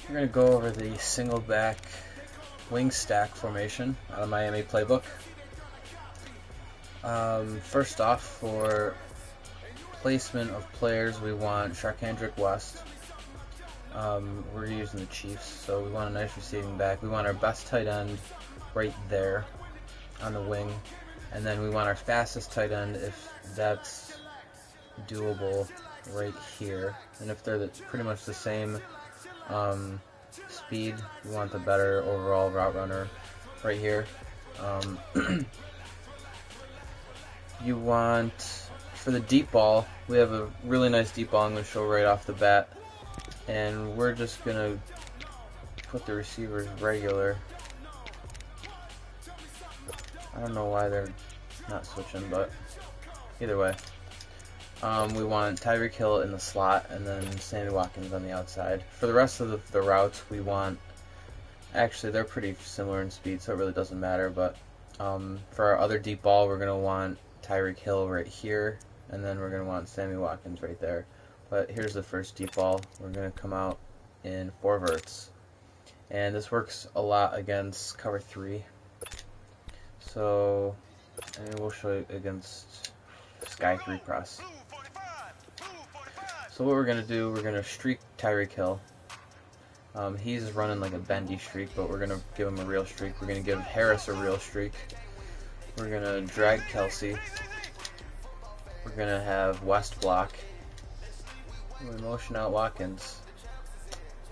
We're going to go over the single back wing stack formation out of Miami Playbook. First off, for placement of players, we want Sharkhandrick West. We're using the Chiefs, so we want a nice receiving back. We want our best tight end right there on the wing, and then we want our fastest tight end, if that's doable, right here. And if they're pretty much the same speed, we want the better overall route runner right here. You want, for the deep ball, we have a really nice deep ball I'm going to show right off the bat, and we're just going to put the receivers regular. I don't know why they're not switching, but either way. We want Tyreek Hill in the slot, and then Sammy Watkins on the outside. For the rest of the routes, we want, actually they're pretty similar in speed, so it really doesn't matter, but for our other deep ball, we're going to want Tyreek Hill right here, and then we're going to want Sammy Watkins right there. But here's the first deep ball. We're going to come out in 4 verts, and this works a lot against cover 3. So, and we'll show you against Sky 3 press. So what we're going to do, we're going to streak Tyreek Hill. He's running like a bendy streak, but we're going to give him a real streak. We're going to give Harris a real streak. We're going to drag Kelsey. We're going to have West block. We're going to motion out Watkins.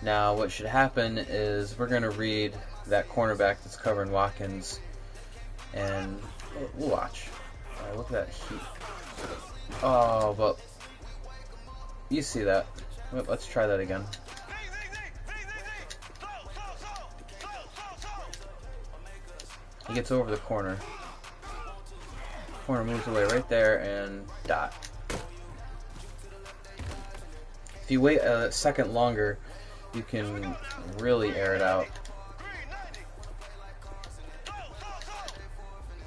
Now what should happen is we're going to read that cornerback that's covering Watkins, and we'll watch. Alright, look at that heat. Oh, but you see that. Let's try that again. He gets over the corner. Corner moves away right there, and dot. If you wait a second longer, you can really air it out.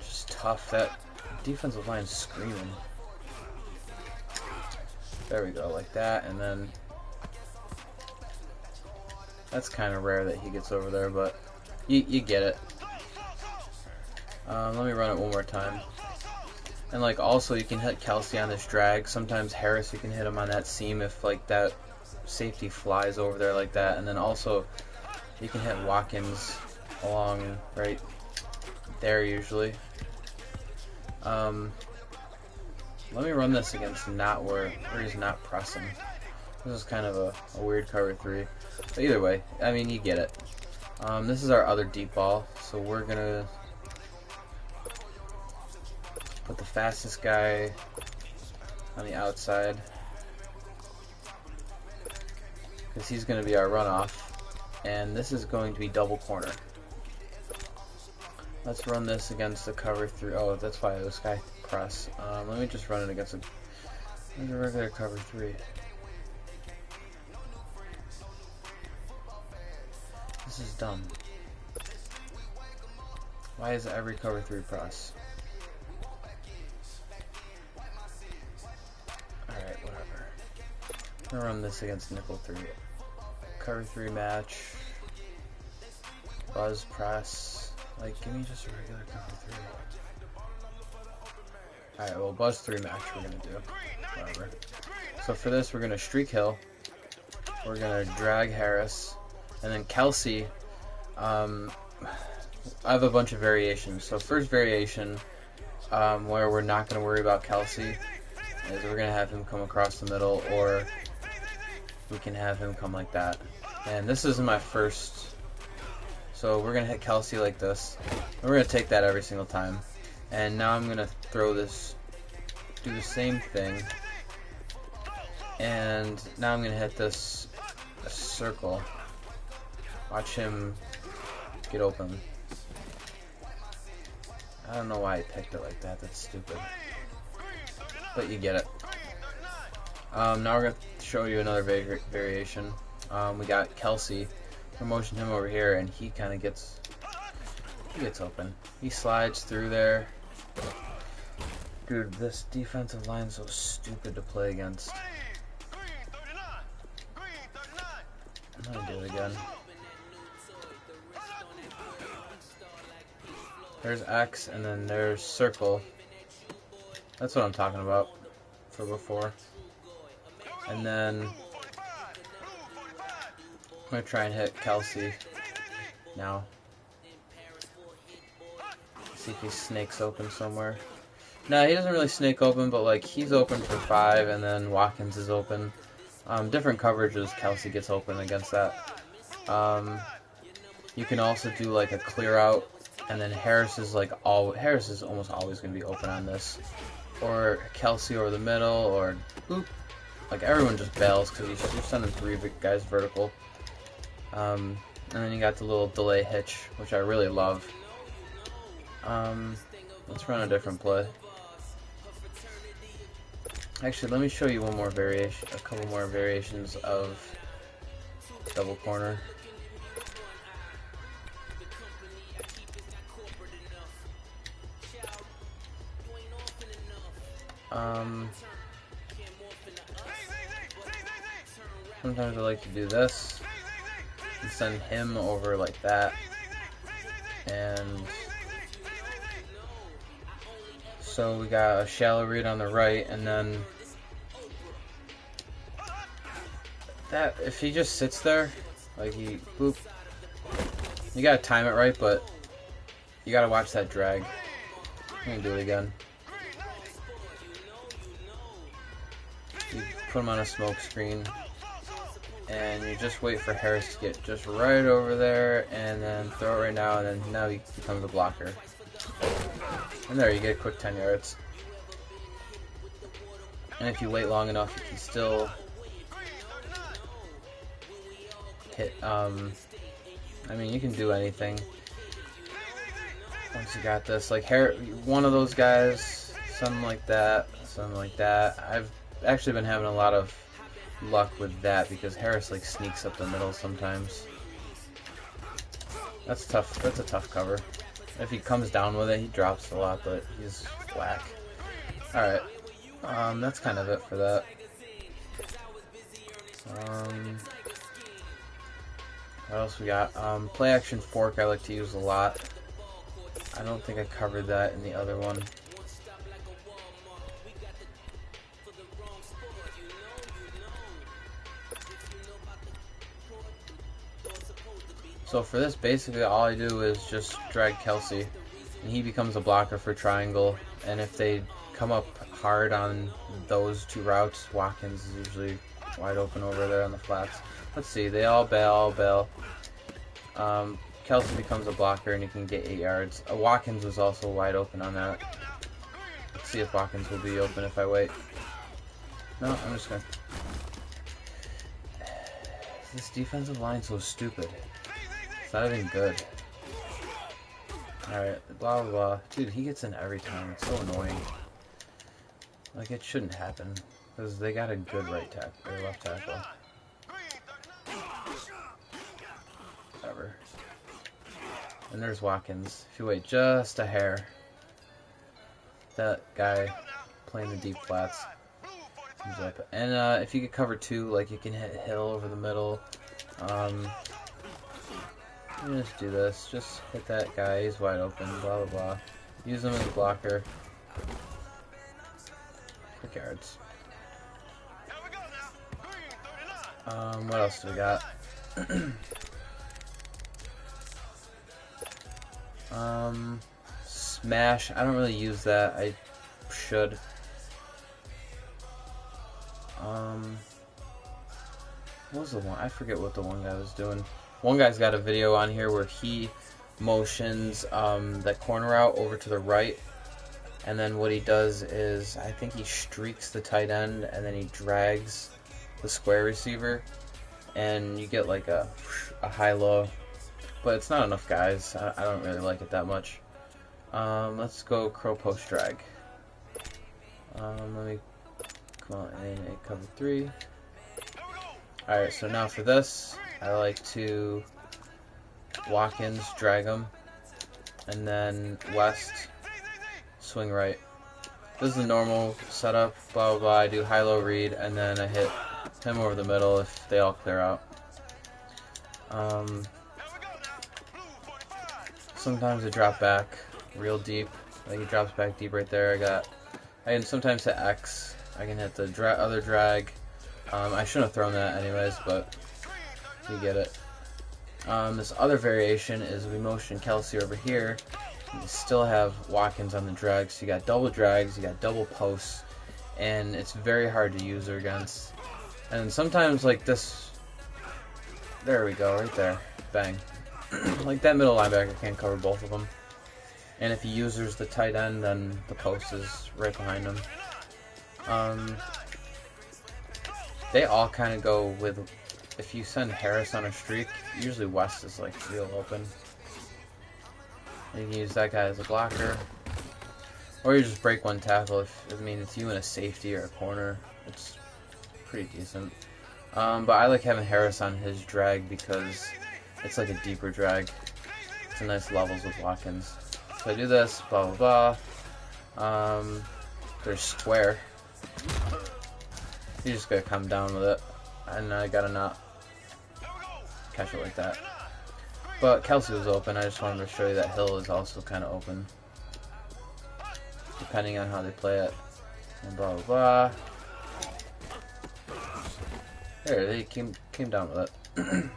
Just tough. That defensive line's screaming. There we go, like that, and then that's kind of rare that he gets over there, but you get it. Let me run it one more time. And like also you can hit Kelsey on this drag. Sometimes Harris, you can hit him on that seam if like that safety flies over there like that. And then also you can hit Watkins along right there usually. Let me run this against not where he's not pressing. This is kind of a weird cover 3. But either way, I mean, you get it. This is our other deep ball, so we're going to put the fastest guy on the outside, because he's going to be our runoff, and this is going to be double corner. Let's run this against the cover 3. Oh, that's why it was Sky press. Let me just run it against a regular cover 3. This is dumb. Why is every cover 3 press? Alright, whatever. I'm gonna run this against nickel 3. Cover 3 match. Buzz press. Like, give me just a regular cover 3. Alright, well, buzz 3 match we're going to do. Whatever. So for this, we're going to streak Hill. We're going to drag Harris. And then Kelsey, I have a bunch of variations. So first variation, where we're not going to worry about Kelsey, is we're going to have him come across the middle, or we can have him come like that. And this is my first. So we're going to hit Kelsey like this. And we're going to take that every single time. And now I'm going to throw this, do the same thing. And now I'm going to hit this circle. Watch him get open. I don't know why I picked it like that. That's stupid. But you get it. Now we're going to show you another variation. We got Kelsey. We're motioning him over here, and he kind of gets open. He slides through there. Dude, this defensive line is so stupid to play against. I'm gonna do it again. There's X, and then there's circle. That's what I'm talking about for before. And then I'm gonna try and hit Kelsey now. See if he snakes open somewhere. No, he doesn't really snake open, but like he's open for 5, and then Watkins is open. Different coverages, Kelsey gets open against that. You can also do like a clear out, and then Harris is almost always going to be open on this, or Kelsey over the middle, or boop. Like everyone just bails because you're sending 3 guys vertical. And then you got the little delay hitch, which I really love. Let's run a different play. Actually, let me show you one more variation, a couple more variations of double corner. Sometimes I like to do this and send him over like that, and so we got a shallow read on the right, and then that if he just sits there, like he boop, you gotta time it right, but you gotta watch that drag. I'm gonna do it again. You put him on a smoke screen, and you just wait for Harris to get just right over there, and then throw it right now, and then now he becomes a blocker. And there, you get a quick 10 yards. And if you wait long enough, you can still hit, I mean, you can do anything once you got this. Like, one of those guys, something like that, something like that. I've actually been having a lot of luck with that because Harris, like, sneaks up the middle sometimes. That's tough. That's a tough cover. If he comes down with it, he drops a lot, but he's whack. Alright. That's kind of it for that. What else we got? Play action fork I like to use a lot. I don't think I covered that in the other one. So for this, basically all I do is just drag Kelsey, and he becomes a blocker for triangle, and if they come up hard on those 2 routes, Watkins is usually wide open over there on the flats. Let's see, they all bail. Kelsey becomes a blocker, and he can get 8 yards. Watkins was also wide open on that. Let's see if Watkins will be open if I wait. No, I'm just gonna... This defensive line's so stupid. It's not even good. Alright, blah blah blah. Dude, he gets in every time. It's so annoying. Like, it shouldn't happen. Because they got a good right tackle, or left tackle. Whatever. And there's Watkins. If you wait just a hair, that guy playing the deep flats comes up. And if you get cover 2, like, you can hit Hill over the middle. Just do this. Just hit that guy. He's wide open. Blah, blah, blah. Use him as a blocker. Quick yards. What else do we got? Smash. I don't really use that. I should. What was the one? I forget what the one guy was doing. One guy's got a video on here where he motions that corner out over to the right, and then what he does is, I think he streaks the tight end, and then he drags the square receiver, and you get like a high-low, but it's not enough guys. I don't really like it that much. Let's go crow post drag. Let me come on and cover 3. Alright, so now for this, I like to Watkins, drag him, and then West, swing right. This is the normal setup, blah blah blah. I do high-low read, and then I hit him over the middle if they all clear out. Sometimes I drop back real deep. Like he drops back deep right there. I can sometimes hit X. I can hit the other drag. I shouldn't have thrown that anyways, but you get it. This other variation is we motion Kelsey over here. You still have Watkins on the drag, so you got double drags, you got double posts, and it's very hard to use her against. And sometimes like this, there we go, right there, bang. Like that middle linebacker can't cover both of them. And if he uses the tight end, then the post is right behind him. They all kind of go with, if you send Harris on a streak, usually West is like real open. You can use that guy as a blocker. Or you just break one tackle if, I mean, it's you in a safety or a corner. It's pretty decent. But I like having Harris on his drag because it's like a deeper drag. It's a nice levels with Watkins. So I do this, blah blah blah. There's square. You just gotta come down with it. And I gotta not catch it like that. But Kelsey was open. I just wanted to show you that Hill is also kind of open, depending on how they play it. And blah blah blah. There, they came down with it.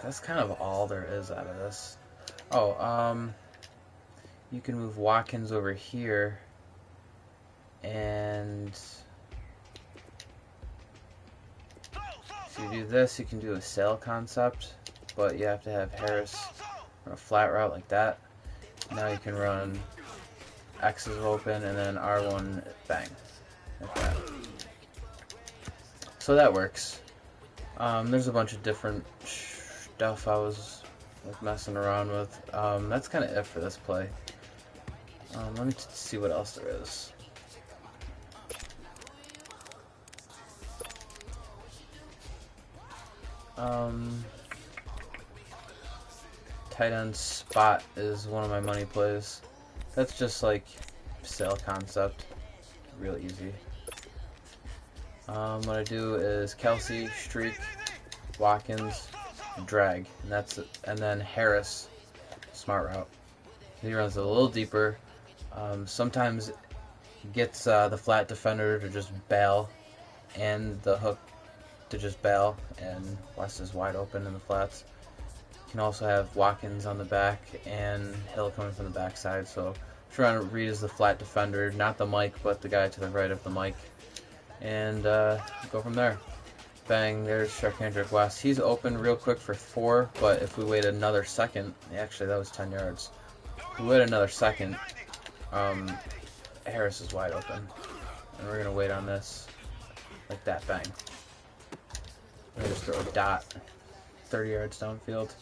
That's kind of all there is out of this. Oh, you can move Watkins over here, and if you do this, you can do a sail concept, but you have to have Harris run a flat route like that. Now you can run X's open, and then R1 bang, like that. So that works. There's a bunch of different stuff I was like messing around with. That's kind of it for this play. Let me see what else there is. Tight end spot is one of my money plays. That's just like sail concept, real easy. What I do is Kelsey, streak, Watkins, drag, and that's it. And then Harris, smart route. He runs a little deeper. Sometimes he gets the flat defender to just bail, and the hook to just bail, and West is wide open in the flats. You can also have Watkins on the back and Hill coming from the backside. So trying to read as the flat defender, not the mic, but the guy to the right of the mic. And go from there. Bang, there's Sharkhandrick West. He's open real quick for 4, but if we wait another second, actually that was 10 yards. If we wait another second, Harris is wide open. And we're going to wait on this, like that, bang. We're going to just throw a dot 30 yards downfield.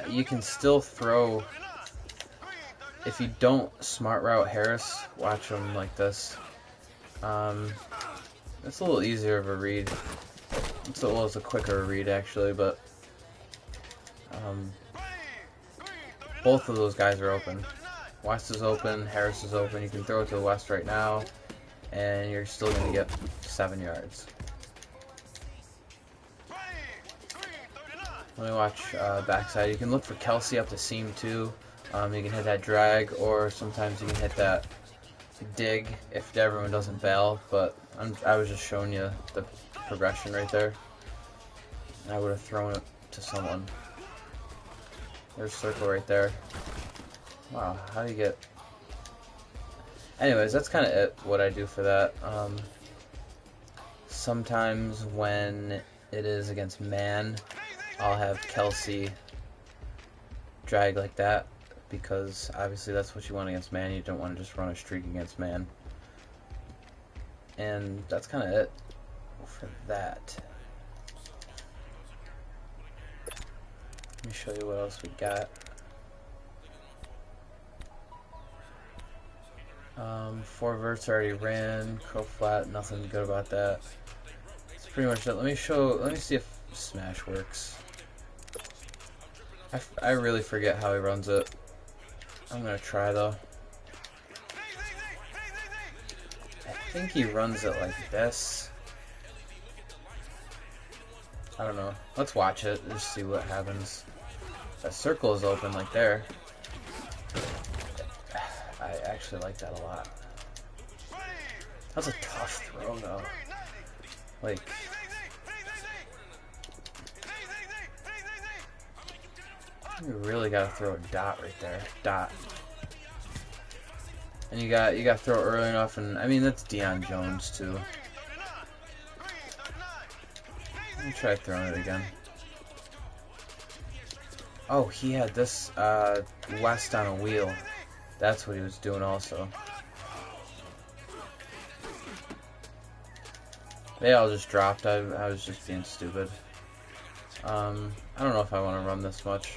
You can still throw, if you don't smart route Harris, watch him like this. It's a little easier of a read. It's a quicker read actually, but both of those guys are open. West is open, Harris is open. You can throw it to the West right now, and you're still going to get 7 yards. Let me watch backside. You can look for Kelsey up the seam too. You can hit that drag, or sometimes you can hit that dig if everyone doesn't bail, but I was just showing you the progression right there. I would have thrown it to someone. There's circle right there. Wow, how do you get... Anyways, that's kind of it, what I do for that. Sometimes when it is against man, I'll have Kelsey drag like that, because obviously that's what you want against man. You don't want to just run a streak against man. And that's kind of it for that. Let me show you what else we got. 4 verts already ran, curl flat, nothing good about that. It's pretty much it. Let me see if smash works. I really forget how he runs it. I'm gonna try though. I think he runs it like this. I don't know. Let's watch it. Just see what happens. That circle is open like there. I actually like that a lot. That's a tough throw though. Like, you really gotta throw a dot right there. Dot. And you got to throw it early enough, and I mean that's Deion Jones too. Let me try throwing it again. Oh, he had this West on a wheel. That's what he was doing also. They all just dropped. I was just being stupid. I don't know if I want to run this much.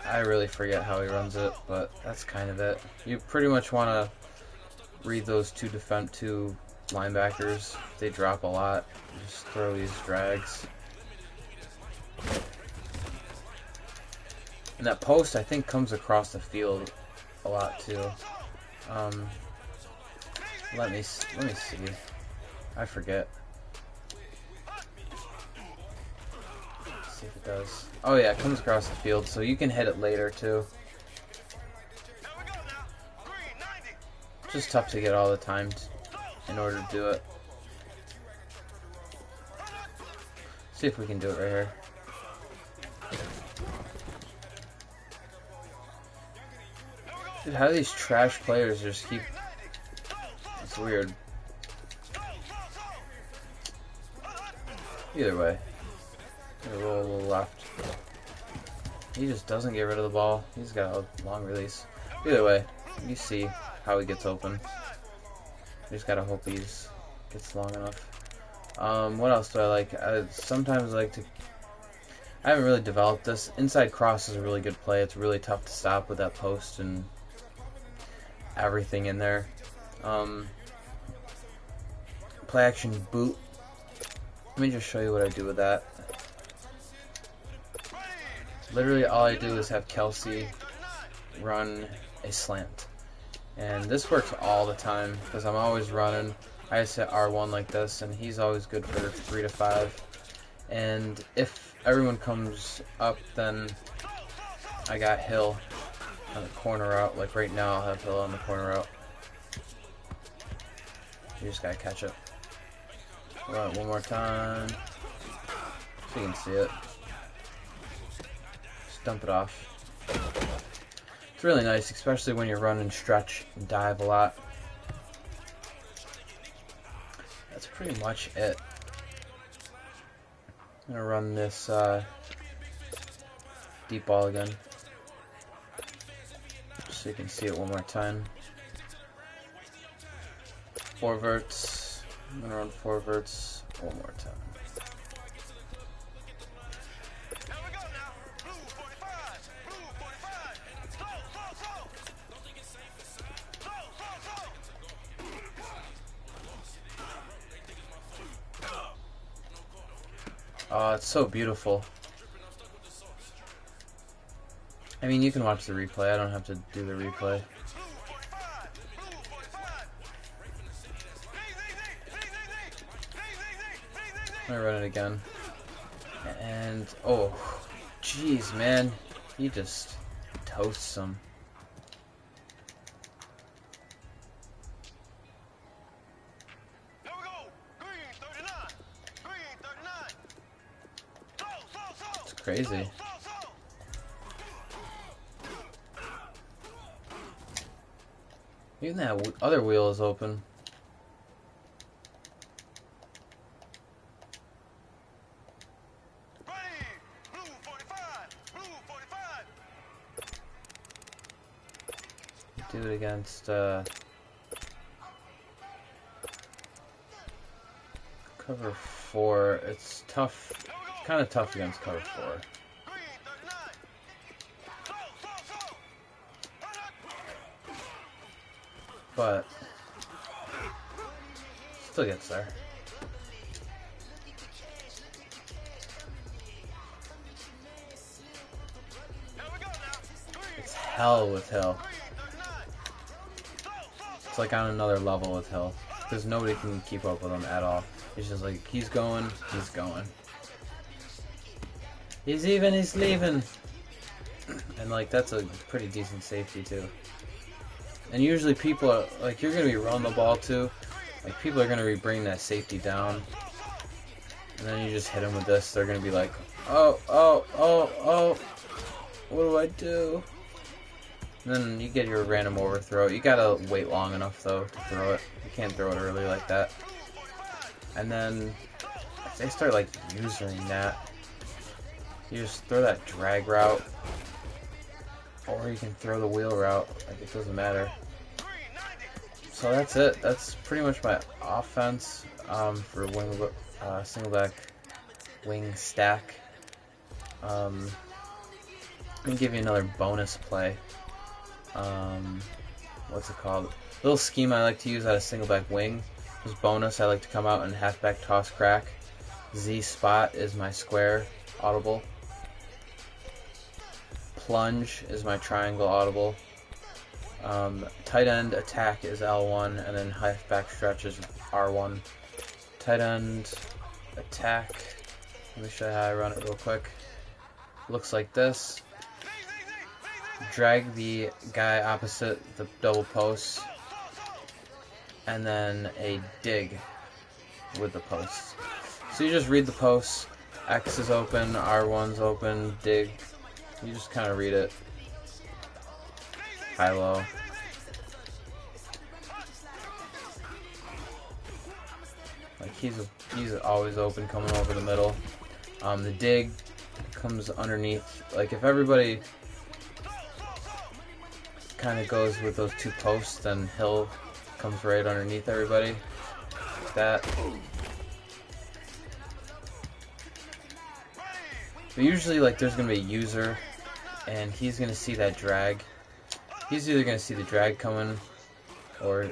I really forget how he runs it, but that's kind of it. You pretty much want to read those two linebackers. They drop a lot. Just throw these drags. And that post, I think, comes across the field a lot too. Let me see. I forget. Let's see if it does. Oh yeah, it comes across the field, so you can hit it later too. Just tough to get all the time in order to do it. See if we can do it right here. Dude, how do these trash players just keep... It's weird. Either way. Gonna roll a little left. He just doesn't get rid of the ball. He's got a long release. Either way, you see how he gets open. You just gotta hope he gets long enough. What else do I like? Sometimes I like to... I haven't really developed this. Inside cross is a really good play. It's really tough to stop with that post and everything in there. Play action boot. Let me just show you what I do with that. Literally all I do is have Kelsey run a slant. And this works all the time because I'm always running. I just hit R1 like this and he's always good for 3 to 5. And if everyone comes up, then I got Hill on the corner route. Like right now I'll have Hill on the corner route. You just gotta catch it. Run it one more time. So you can see it. Just dump it off. It's really nice, especially when you're running stretch and dive a lot. That's pretty much it. I'm gonna run this deep ball again. Just so you can see it one more time. 4 verts. I'm gonna run 4 verts one more time. Oh, it's so beautiful. I mean, you can watch the replay. I don't have to do the replay. I'm gonna run it again. And, oh, jeez, man. He just toasts them. It's crazy. Even that other wheel is open. Do it against cover 4. It's tough. It's kind of tough against cover 4. But still gets there. It's hell with Hill. It's like on another level with Hill. Because nobody can keep up with him at all. It's just like, he's going, he's going. He's leaving. And like that's a pretty decent safety too. And usually people are like, you're gonna be running the ball too. Like people are gonna be bringing that safety down. And then you just hit them with this. They're gonna be like, oh, oh, oh, oh. What do I do? And then you get your random overthrow. You gotta wait long enough though to throw it. You can't throw it early like that. And then if they start like using that, you just throw that drag route, or you can throw the wheel route. Like it doesn't matter. So that's it. That's pretty much my offense for Singleback wing stack. Let me give you another bonus play. What's it called? Little scheme I like to use out of Singleback wing. As bonus, I like to come out and halfback toss crack. Z spot is my square audible. Plunge is my triangle audible. Tight end attack is L1, and then halfback stretch is R1. Tight end attack. Let me show you how I run it real quick. Looks like this. Drag the guy opposite the double post, and then a dig with the post. So you just read the post. X is open, R1's open, dig. You just kind of read it. High-low. Like he's always open coming over the middle. The dig comes underneath. Like if everybody kind of goes with those two posts, then Hill comes right underneath everybody. Like that. But usually like there's going to be a user, and he's going to see that drag. He's either going to see the drag coming, or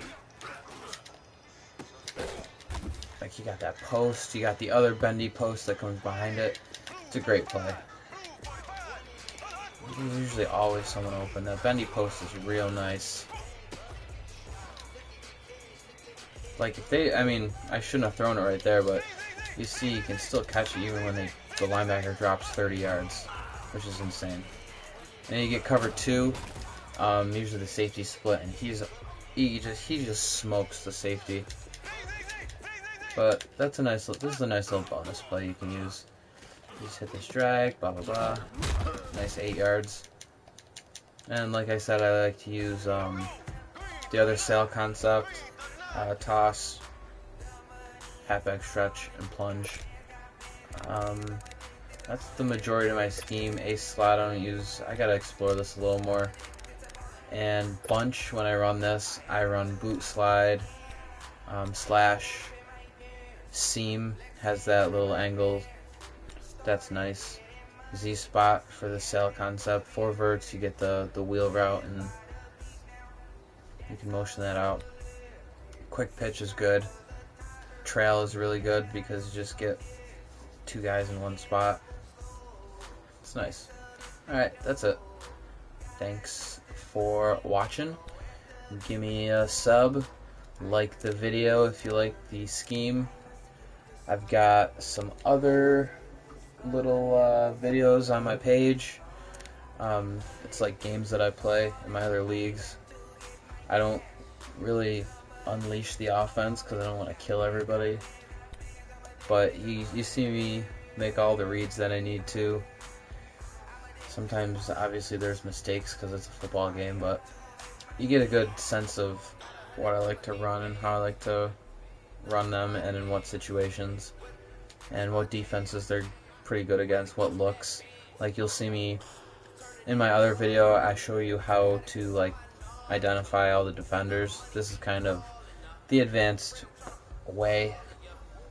like you got that post, you got the other bendy post that comes behind it. It's a great play. There's usually always someone open. That bendy post is real nice. Like if they, I mean, I shouldn't have thrown it right there, but you see you can still catch it even when the linebacker drops 30 yards, which is insane. And you get cover 2. Usually the safety split, and he just smokes the safety. But that's a nice. This is a nice little bonus play you can use. You just hit this drag, blah blah blah. Nice 8 yards. And like I said, I like to use the other sail concept, toss, halfback stretch, and plunge. That's the majority of my scheme. Ace slot I don't use. I gotta explore this a little more. And bunch, when I run this, I run boot slide, slash, seam has that little angle. That's nice. Z spot for the sail concept. 4 verts, you get the wheel route, and you can motion that out. Quick pitch is good. Trail is really good because you just get 2 guys in one spot. It's nice. Alright, that's it. Thanks for watching. Give me a sub. Like the video if you like the scheme. I've got some other little videos on my page. It's like games that I play in my other leagues. I don't really unleash the offense because I don't want to kill everybody. But you see me make all the reads that I need to. Sometimes, obviously, there's mistakes because it's a football game, but you get a good sense of what I like to run and how I like to run them and in what situations and what defenses they're pretty good against, what looks. Like you'll see me in my other video, I show you how to like identify all the defenders. This is kind of the advanced way